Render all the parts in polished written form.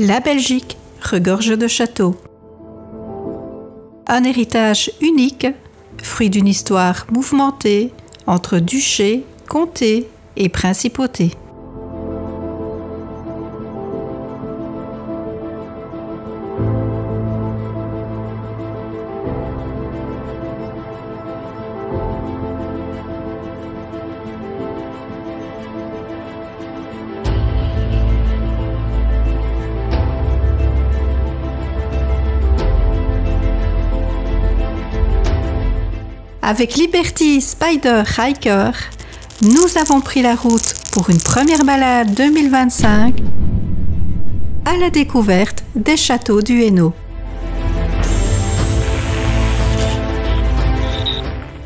La Belgique regorge de châteaux. Un héritage unique, fruit d'une histoire mouvementée entre duchés, comtés et principautés. Avec Liberty Spider Hiker, nous avons pris la route pour une première balade 2025 à la découverte des châteaux du Hainaut.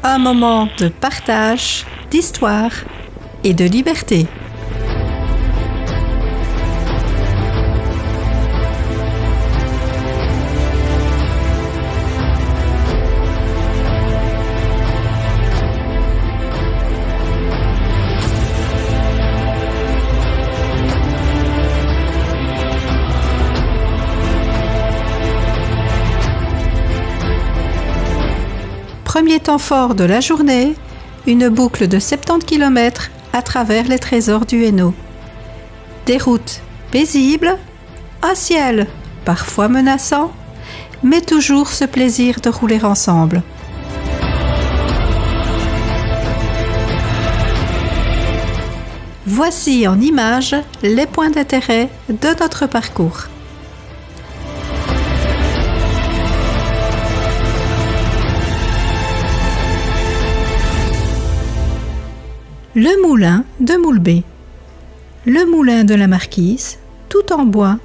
Un moment de partage, d'histoire et de liberté. Premier temps fort de la journée, une boucle de 70 km à travers les trésors du Hainaut. Des routes paisibles, un ciel parfois menaçant, mais toujours ce plaisir de rouler ensemble. Voici en images les points d'intérêt de notre parcours. Le moulin de Moulbé. Le moulin de la Marquise, tout en bois,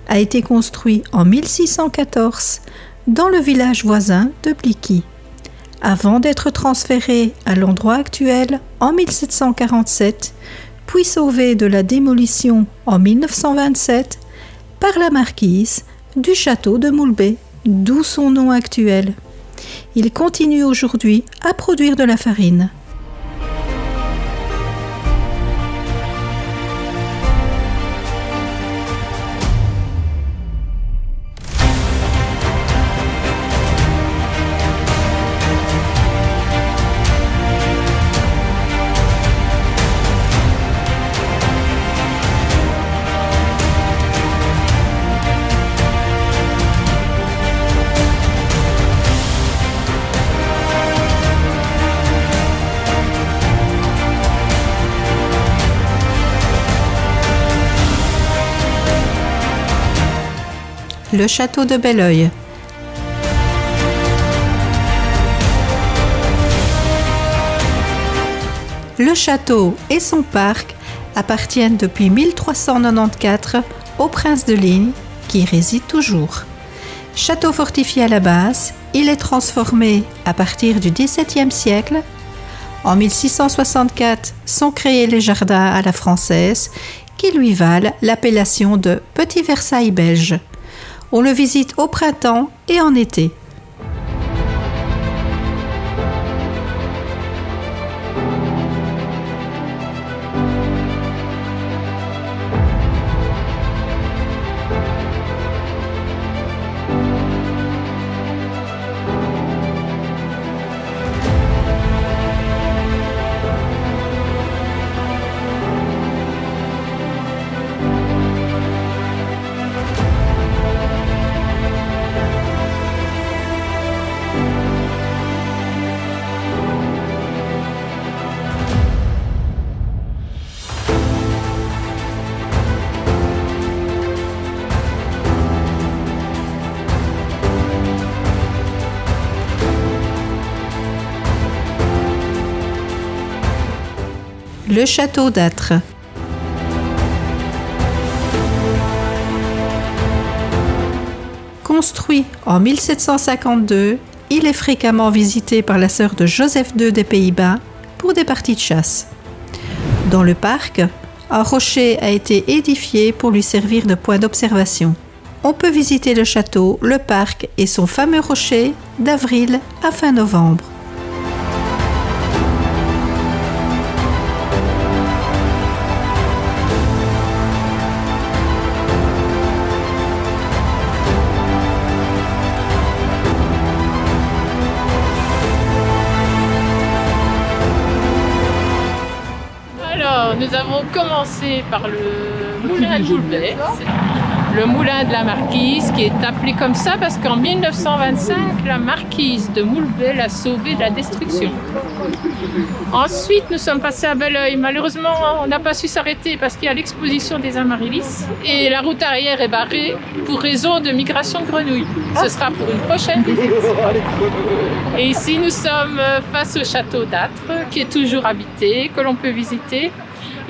a été construit en 1614 dans le village voisin de Bliquy, avant d'être transféré à l'endroit actuel en 1747, puis sauvé de la démolition en 1927 par la Marquise du château de Moulbé, d'où son nom actuel. Il continue aujourd'hui à produire de la farine. Le château de Belleuil. Le château et son parc appartiennent depuis 1394 au prince de Ligne, qui y réside toujours. Château fortifié à la base, il est transformé à partir du XVIIe siècle. En 1664 sont créés les jardins à la française, qui lui valent l'appellation de Petit Versailles belge. On le visite au printemps et en été. Le château d'Âtres. Construit en 1752, il est fréquemment visité par la sœur de Joseph II des Pays-Bas pour des parties de chasse. Dans le parc, un rocher a été édifié pour lui servir de point d'observation. On peut visiter le château, le parc et son fameux rocher d'avril à fin novembre. nous avons commencé par le moulin de Moulbet, le moulin de la Marquise, qui est appelé comme ça parce qu'en 1925, la Marquise de Moulbet l'a sauvé de la destruction. Ensuite, nous sommes passés à Belleuil. Malheureusement, on n'a pas su s'arrêter parce qu'il y a l'exposition des Amaryllis et la route arrière est barrée pour raison de migration de grenouilles. Ce sera pour une prochaine visite. Et ici, nous sommes face au château d'Âtre, qui est toujours habité, que l'on peut visiter.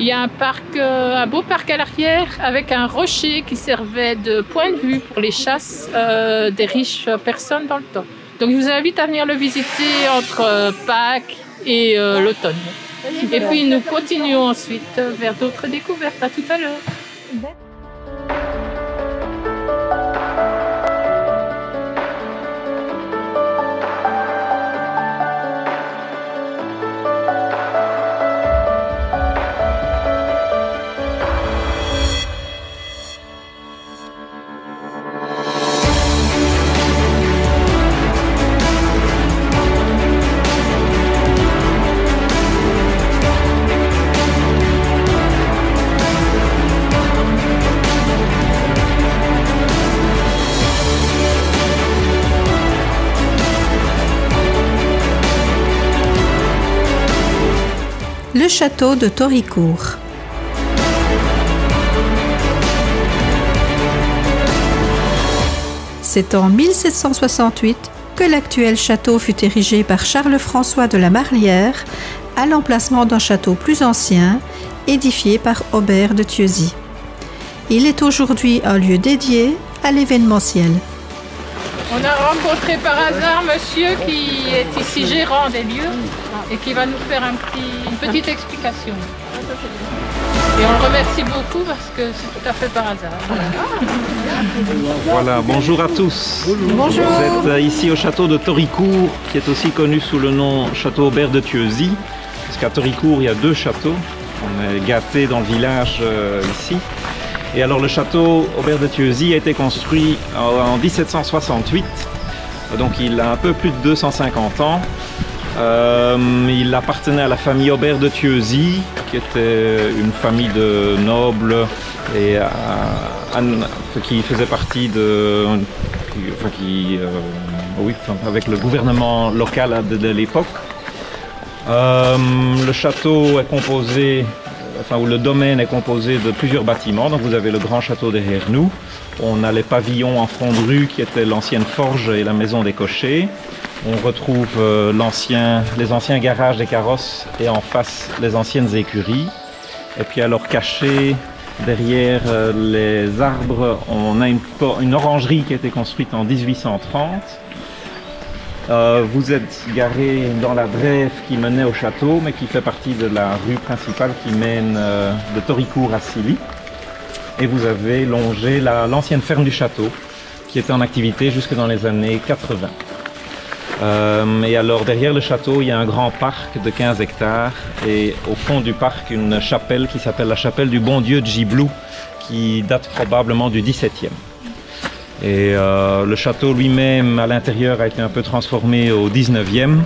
Il y a un beau parc à l'arrière avec un rocher qui servait de point de vue pour les chasses des riches personnes dans le temps. Donc je vous invite à venir le visiter entre Pâques et l'automne. Et puis nous continuons ensuite vers d'autres découvertes. À tout à l'heure. Le château de Thoricourt. C'est en 1768 que l'actuel château fut érigé par Charles-François de la Marlière à l'emplacement d'un château plus ancien, édifié par Aubert de Thieuzy. Il est aujourd'hui un lieu dédié à l'événementiel. On a rencontré par hasard monsieur qui est ici gérant des lieux et qui va nous faire une petite explication. Et on le remercie beaucoup parce que c'est tout à fait par hasard. Voilà, bonjour à tous. Bonjour. Vous êtes ici au château de Thoricourt, qui est aussi connu sous le nom château Aubert de Thieuzy. Parce qu'à Thoricourt, il y a deux châteaux. On est gâtés dans le village ici. Et alors le château Aubert de Thieuzy a été construit en 1768. Donc il a un peu plus de 250 ans. Il appartenait à la famille Aubert de Thieuzy, qui était une famille de nobles et qui faisait partie de, avec le gouvernement local de l'époque. Le château est composé, ou le domaine est composé de plusieurs bâtiments. Donc vous avez le grand château derrière nous. On a les pavillons en front de rue qui étaient l'ancienne forge et la maison des cochers. On retrouve les anciens garages des carrosses et en face les anciennes écuries. Et puis alors caché derrière les arbres, on a une orangerie qui a été construite en 1830. Vous êtes garé dans la drève qui menait au château, mais qui fait partie de la rue principale qui mène de Thoricourt à Silly. Et vous avez longé l'ancienne ferme du château, qui était en activité jusque dans les années 80. Et alors derrière le château, il y a un grand parc de 15 hectares et au fond du parc, une chapelle qui s'appelle la chapelle du bon Dieu de Giblou, qui date probablement du XVIIe. Et le château lui-même à l'intérieur a été un peu transformé au XIXe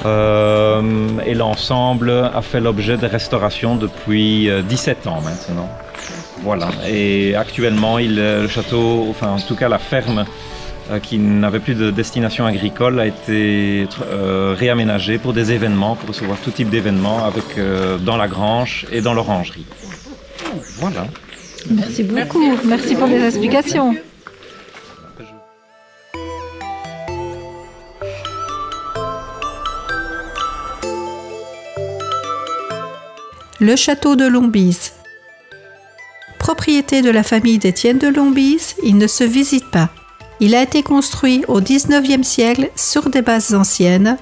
et l'ensemble a fait l'objet de restauration depuis 17 ans maintenant. Voilà, et actuellement le château, enfin en tout cas la ferme qui n'avait plus de destination agricole a été réaménagée pour des événements, pour recevoir tout type d'événements dans la grange et dans l'orangerie. Voilà. Merci beaucoup, merci pour les explications. Le château de Lombise. Propriété de la famille d'Étienne de Lombise, il ne se visite pas. Il a été construit au XIXe siècle sur des bases anciennes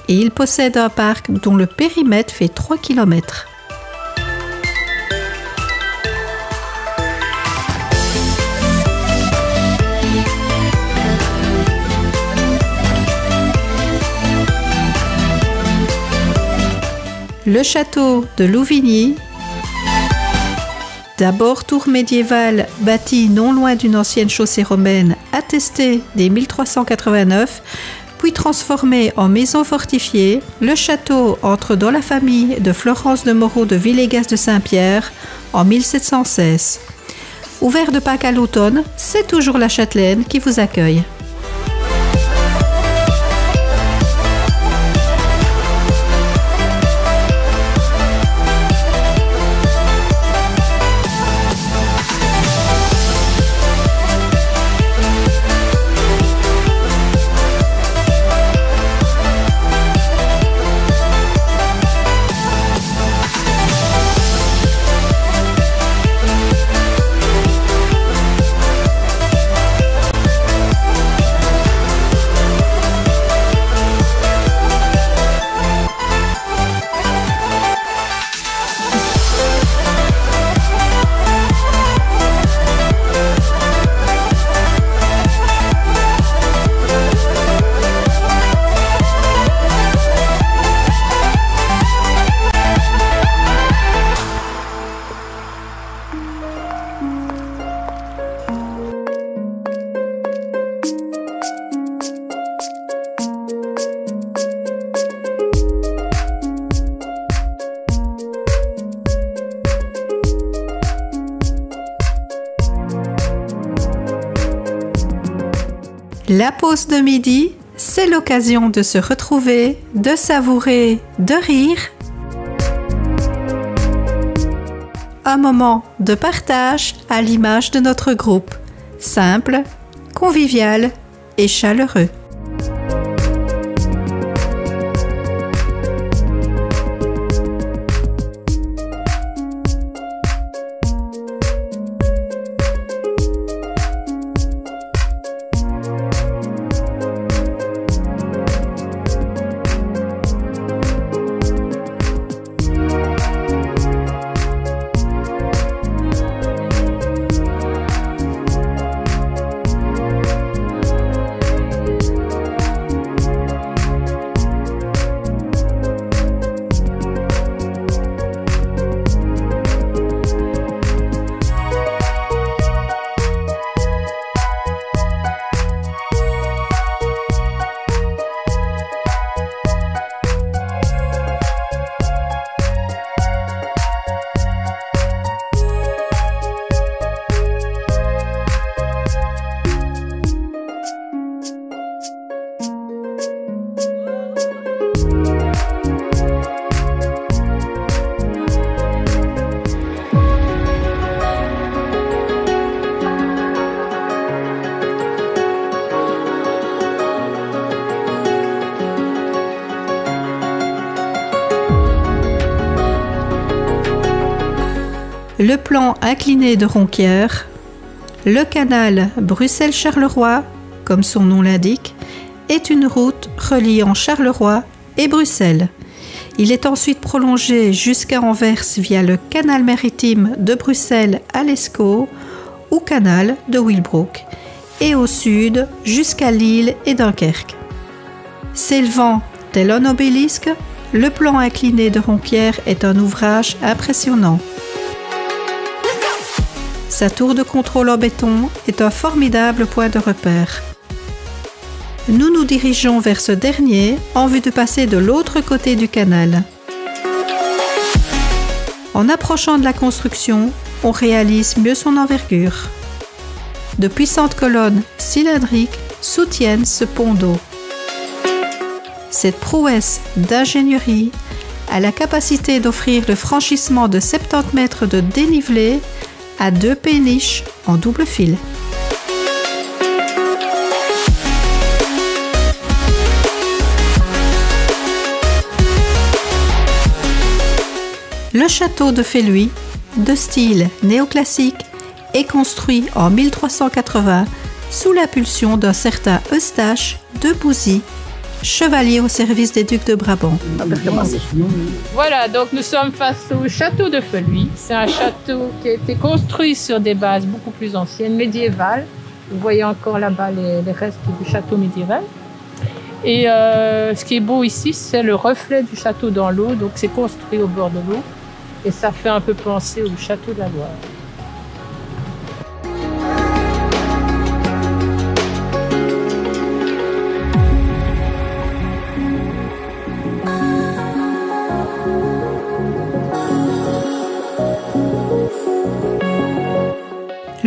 et il possède un parc dont le périmètre fait 3 km. Le château de Louvigny, d'abord tour médiévale bâtie non loin d'une ancienne chaussée romaine attestée dès 1389, Puis transformé en maison fortifiée, le château entre dans la famille de Florence de Moreau de Villegas de Saint-Pierre en 1716. Ouvert de Pâques à l'automne, c'est toujours la châtelaine qui vous accueille. La pause de midi, c'est l'occasion de se retrouver, de savourer, de rire. Un moment de partage à l'image de notre groupe, simple, convivial et chaleureux. Le plan incliné de Ronquière, le canal Bruxelles-Charleroi, comme son nom l'indique, est une route reliant Charleroi et Bruxelles. Il est ensuite prolongé jusqu'à Anvers via le canal maritime de Bruxelles à l'Escaut ou canal de Willebroek, et au sud jusqu'à Lille et Dunkerque. S'élevant tel un obélisque, le plan incliné de Ronquière est un ouvrage impressionnant. Sa tour de contrôle en béton est un formidable point de repère. Nous nous dirigeons vers ce dernier en vue de passer de l'autre côté du canal. En approchant de la construction, on réalise mieux son envergure. De puissantes colonnes cylindriques soutiennent ce pont d'eau. Cette prouesse d'ingénierie a la capacité d'offrir le franchissement de 70 mètres de dénivelé à 2 péniches en double fil. Le château de Féluy, de style néoclassique, est construit en 1380 sous l'impulsion d'un certain Eustache de Bouzy, chevalier au service des ducs de Brabant. Voilà, donc nous sommes face au château de Féluy. C'est un château qui a été construit sur des bases beaucoup plus anciennes, médiévales. Vous voyez encore là-bas les restes du château médiéval. Et ce qui est beau ici, c'est le reflet du château dans l'eau. Donc c'est construit au bord de l'eau. Et ça fait un peu penser au château de la Loire.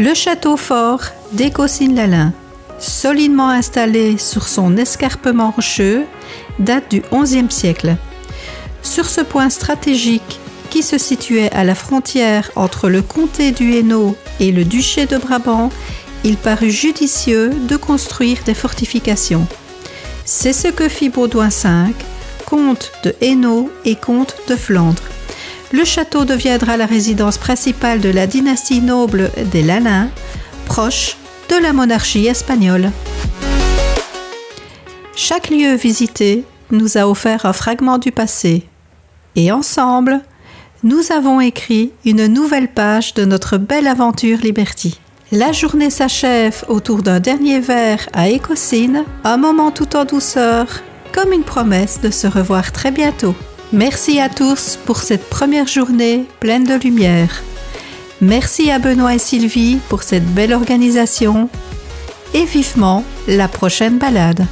Le château fort d'Écosines-Lalin, solidement installé sur son escarpement rocheux, date du XIe siècle. Sur ce point stratégique qui se situait à la frontière entre le comté du Hainaut et le duché de Brabant, il parut judicieux de construire des fortifications. C'est ce que fit Baudouin V, comte de Hainaut et comte de Flandre. Le château deviendra la résidence principale de la dynastie noble des Lalins, proche de la monarchie espagnole. Chaque lieu visité nous a offert un fragment du passé, et ensemble, nous avons écrit une nouvelle page de notre belle aventure Liberty. La journée s'achève autour d'un dernier verre à Écosines, un moment tout en douceur, comme une promesse de se revoir très bientôt. Merci à tous pour cette première journée pleine de lumière. Merci à Benoît et Sylvie pour cette belle organisation et vivement la prochaine balade.